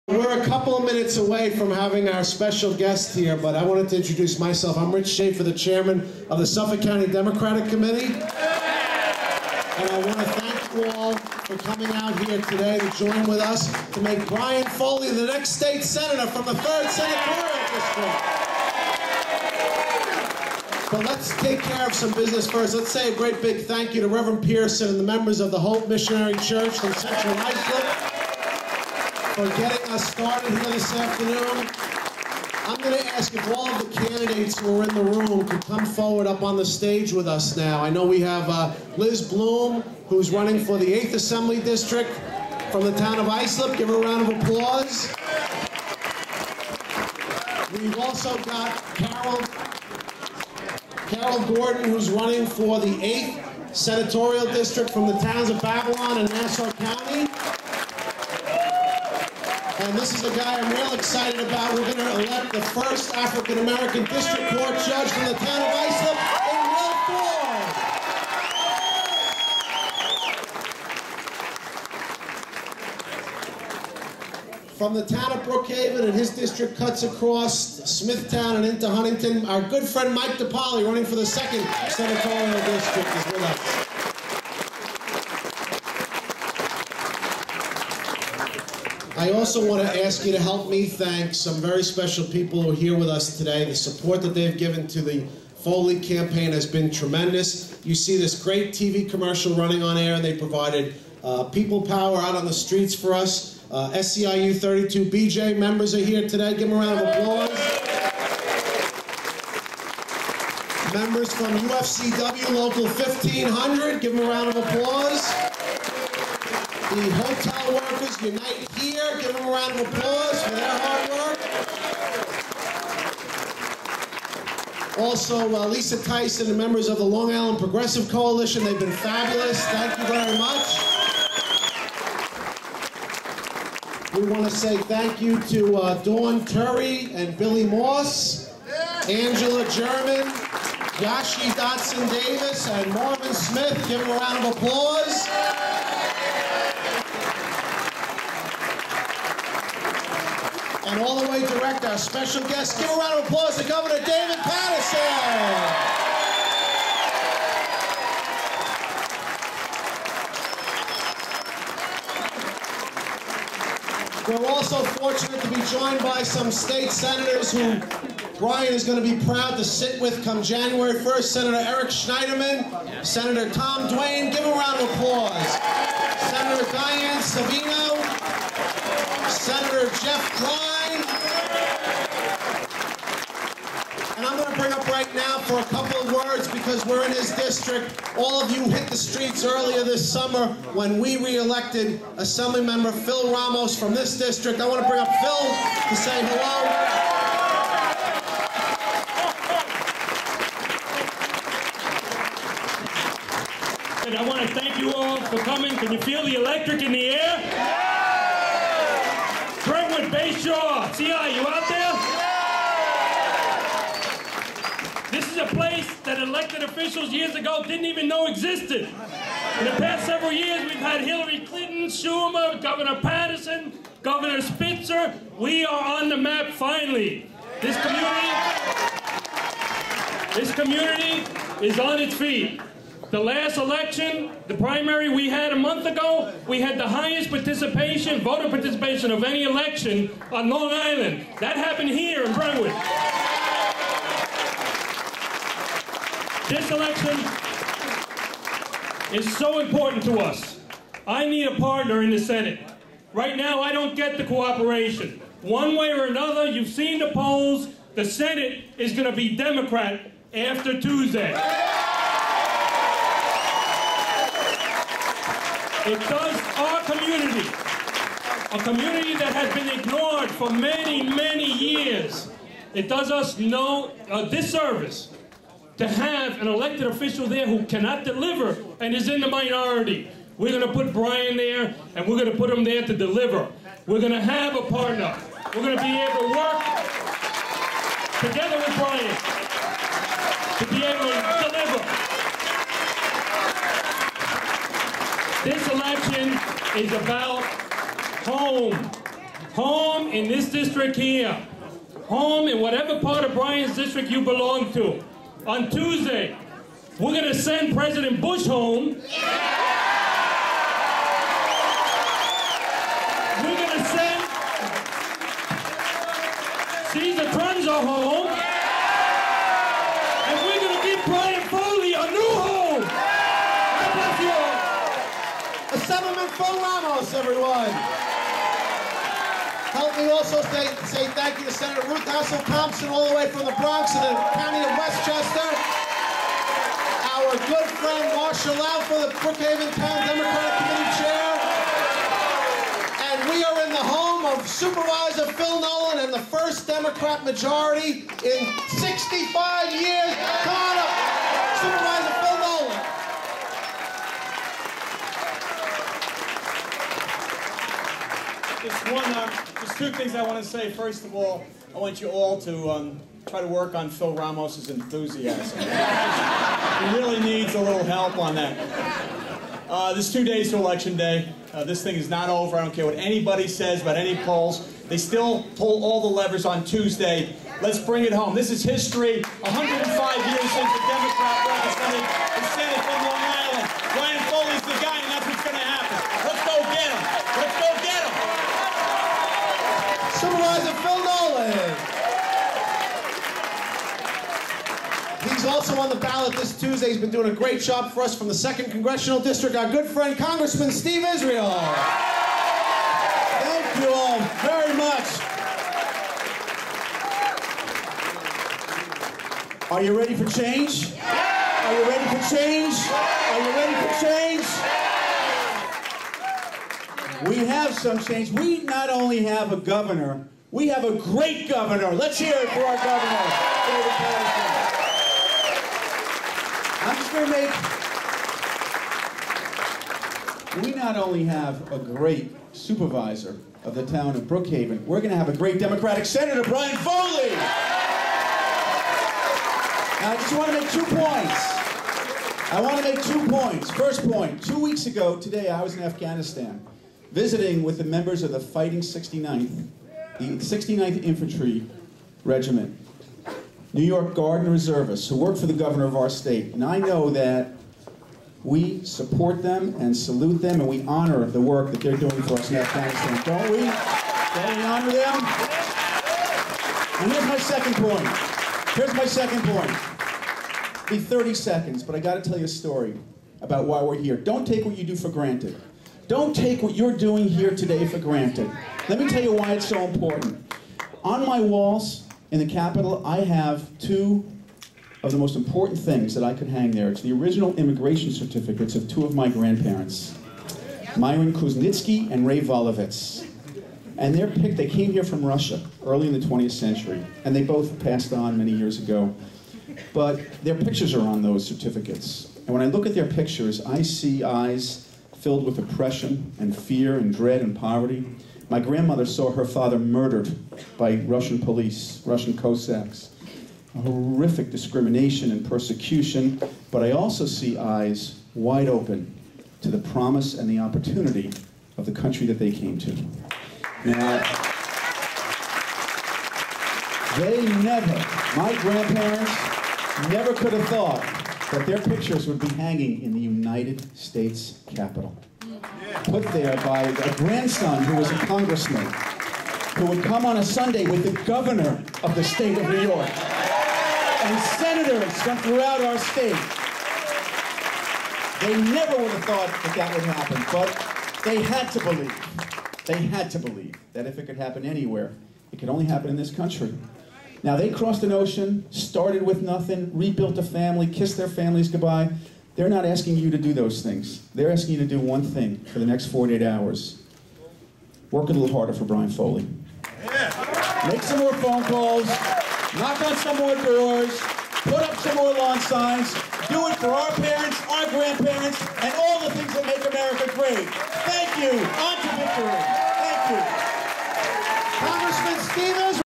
We're a couple of minutes away from having our special guest here, but I wanted to introduce myself. I'm Rich Schaefer, the chairman of the Suffolk County Democratic Committee. And I want to thank you all for coming out here today to join with us to make Brian Foley the next state senator from the 3rd Senatorial District. But let's take care of some business first. Let's say a great big thank you to Reverend Pearson and the members of the Hope Missionary Church from Central Islip for getting us started here this afternoon. I'm going to ask if all of the candidates who are in the room could come forward up on the stage with us now. I know we have Liz Bloom, who's running for the 8th Assembly District from the town of Islip. Give her a round of applause. We've also got Carol Gordon, who's running for the 8th Senatorial District from the towns of Babylon and Nassau County. And this is a guy I'm real excited about. We're going to elect the first African-American district court judge from the town of Islip in Will Ford. From the town of Brookhaven, and his district cuts across Smithtown and into Huntington, our good friend Mike DePaoli, running for the 2nd Senatorial District, is with us. I also want to ask you to help me thank some very special people who are here with us today. The support that they've given to the Foley campaign has been tremendous. You see this great TV commercial running on air, and they provided people power out on the streets for us. SCIU 32 BJ members are here today. Give them a round of applause. Members from UFCW Local 1500, give them a round of applause. The hotel workers unite here. Give them a round of applause for their hard work. Also, Lisa Tyson and members of the Long Island Progressive Coalition. They've been fabulous. Thank you very much. We want to say thank you to Dawn Turry and Billy Moss, Angela German, Yashi Dotson Davis, and Marvin Smith. Give them a round of applause. And all the way direct, our special guest. Give a round of applause to Governor David Paterson. We're also fortunate to be joined by some state senators who Brian is going to be proud to sit with come January 1st. Senator Eric Schneiderman, Senator Tom Duane. Give a round of applause. Senator Diane Savino, Senator Jeff Klein. And I'm going to bring up right now for a couple of words, because we're in his district. All of you hit the streets earlier this summer when we re-elected Assemblymember Phil Ramos from this district. I want to bring up Phil to say hello. And I want to thank you all for coming. Can you feel the electric in the air? Brentwood, Bayshore, CI, you out there? This is a place that elected officials years ago didn't even know existed. In the past several years, we've had Hillary Clinton, Schumer, Governor Paterson, Governor Spitzer. We are on the map finally. This community is on its feet. The last election, the primary we had a month ago, we had the highest participation, voter participation of any election on Long Island. That happened here in Brentwood. This election is so important to us. I need a partner in the Senate. Right now, I don't get the cooperation. One way or another, you've seen the polls, the Senate is going to be Democrat after Tuesday. It does our community, a community that has been ignored for many, many years, it does us no disservice to have an elected official there who cannot deliver and is in the minority. We're going to put Brian there, and we're going to put him there to deliver. We're going to have a partner. We're going to be able to work together with Brian to be able to deliver. This election is about home. home in this district here, home in whatever part of Bryan's district you belong to. On Tuesday, we're going to send President Bush home. We're going to send Caesar Trenzo home. And we're going to give Brian Foley a new home. God bless you all. Assemblyman Phil Ramos, everyone. Help me also say thank you to Senator Ruth Hassel Thompson, all the way from the Bronx in the county of Westchester. Our good friend Marshall Lau for the Brookhaven Town Democratic Committee Chair. And we are in the home of Supervisor Phil Nolan and the first Democrat majority in 65 years. Come on up, Supervisor Phil Nolan. Just two things I want to say. First of all, I want you all to try to work on Phil Ramos's enthusiasm. He really needs a little help on that. There's 2 days to Election Day. This thing is not over. I don't care what anybody says about any polls. They still pull all the levers on Tuesday. Let's bring it home. This is history. 105 years since the Democrat represented the Senate from Long Island. Brian Foley's the guy, and that's what's going to happen. Let's go get him. Let's go get him. Supervisor Phil Nolan. He's also on the ballot this Tuesday. He's been doing a great job for us from the 2nd Congressional District. Our good friend, Congressman Steve Israel. Thank you all very much. Are you ready for change? Are you ready for change? Are you ready for change? We have some change. We not only have a governor, we have a great governor. Let's hear it for our governor, David Patterson. I'm just going to we not only have a great supervisor of the town of Brookhaven, we're going to have a great Democratic Senator, Brian Foley. Now, I just want to make 2 points. I want to make 2 points. First point, 2 weeks ago, today, I was in Afghanistan, visiting with the members of the Fighting 69th, the 69th Infantry Regiment, New York Guard and Reservists, who work for the governor of our state. And I know that we support them and salute them, and we honor the work that they're doing for us in Afghanistan. Don't we? Don't we honor them? And here's my second point. Here's my second point. It'll be 30 seconds, but I got to tell you a story about why we're here. Don't take what you do for granted. Don't take what you're doing here today for granted. Let me tell you why it's so important. On my walls in the Capitol, I have 2 of the most important things that I could hang there. It's the original immigration certificates of 2 of my grandparents, Myron Kuznitsky and Ray Volovitz. And they came here from Russia early in the 20th century, and they both passed on many years ago. But their pictures are on those certificates. And when I look at their pictures, I see eyes filled with oppression and fear and dread and poverty. My grandmother saw her father murdered by Russian police, Russian Cossacks. A horrific discrimination and persecution, but I also see eyes wide open to the promise and the opportunity of the country that they came to. Now, my grandparents never could have thought that their pictures would be hanging in the United States Capitol. Put there by a grandson who was a congressman, who would come on a Sunday with the governor of the state of New York, and senators from throughout our state. They never would have thought that that would happen, but they had to believe. They had to believe that if it could happen anywhere, it could only happen in this country. Now, they crossed an ocean, started with nothing, rebuilt a family, kissed their families goodbye. They're not asking you to do those things. They're asking you to do one thing for the next 48 hours. Work a little harder for Brian Foley. Make some more phone calls, knock on some more doors, put up some more lawn signs, do it for our parents, our grandparents, and all the things that make America great. Thank you. On to victory.